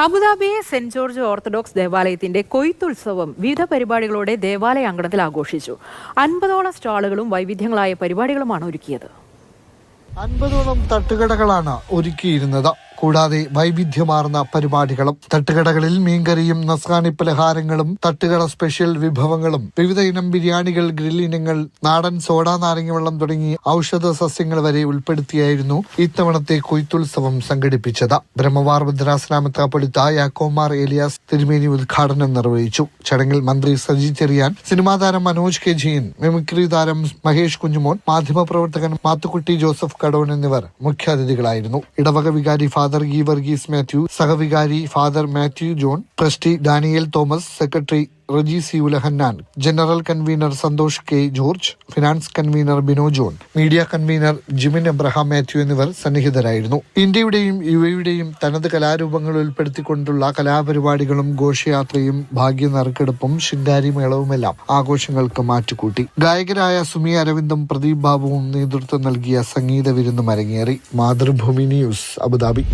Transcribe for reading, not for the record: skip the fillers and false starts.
Abu Dhabi saint George orthodox ദേവാലയത്തിന്റെ കൊയ്ത്തുത്സവം വിവിധ പരിപാടികളോടെ ദേവാലയ അങ്കണത്തിൽ ആഘോഷിച്ചു. 50ഓളം സ്റ്റാളുകളും വൈവിധ്യങ്ങളായ പരിപാടികളുമാണ് ഒരുക്കിയത്. 50ഓളം തട്ടുകടകളാണ് ഒരുക്കിയിരുന്നത്. കൂടാതെ വൈവിധ്യമാർന്ന പരിപാടികളും. തട്ടുകടകളിൽ മീൻകറിയും നസ്രാണി പലഹാരങ്ങളും തട്ടുകട സ്പെഷ്യൽ വിഭവങ്ങളും വിവിധ ഇനം ബിരിയാണികൾ, ഗ്രില്ലിനങ്ങൾ, നാടൻ സോഡാ നാരങ്ങ വെള്ളം തുടങ്ങി ഔഷധ സസ്യങ്ങൾ വരെ ഉൾപ്പെടുത്തിയായിരുന്നു ഇത്തവണത്തെ കൊയ്ത്തുത്സവം സംഘടിപ്പിച്ചത്. ബ്രഹ്മവാർ ഭദ്രാസന മെത്രാപ്പൊലീത്ത യാക്കോബ് ഏലിയാസ് തിരുമേനി ഉദ്ഘാടനം നിർവഹിച്ചു. ചടങ്ങിൽ മന്ത്രി സജി ചെറിയാൻ, സിനിമാ താരം മനോജ് കെ ജെയിൻ, മിമിക്രി താരം മഹേഷ് കുഞ്ഞുമോൻ, മാധ്യമപ്രവർത്തകൻ മാത്തുക്കുട്ടി ജോസഫ് കടോൺ എന്നിവർ മുഖ്യാതിഥികളായിരുന്നു. ഇടവക വികാരി ഫാദർ ഗീവർഗീസ് മാത്യു, സഹവികാരി father Mathew John, trustee Daniel Thomas, secretary Reji C Ulahannan, general convener Santhosh K George, finance convener Bino John, media convener Jimin Abraham Mathew എന്നിവർ സന്നിഹിതരായിരുന്നു. ഇന്ത്യയുടെയും യുഎഇയുടെയും തനത് കലാരൂപങ്ങൾ ഉൾപ്പെടുത്തിക്കൊണ്ടുള്ള കലാപരിപാടികളും ഘോഷയാത്രയും ഭാഗ്യ നറുക്കെടുപ്പും ശിങ്കാരി മേളവുമെല്ലാം ആഘോഷങ്ങൾക്ക് മാറ്റുകൂട്ടി. ഗായകരായ സുമി അരവിന്ദും പ്രദീപ് ബാബുവും നേതൃത്വം നൽകിയ സംഗീത വിരുന്നും അരങ്ങേറി. Mathrubhumi news, Abu Dhabi.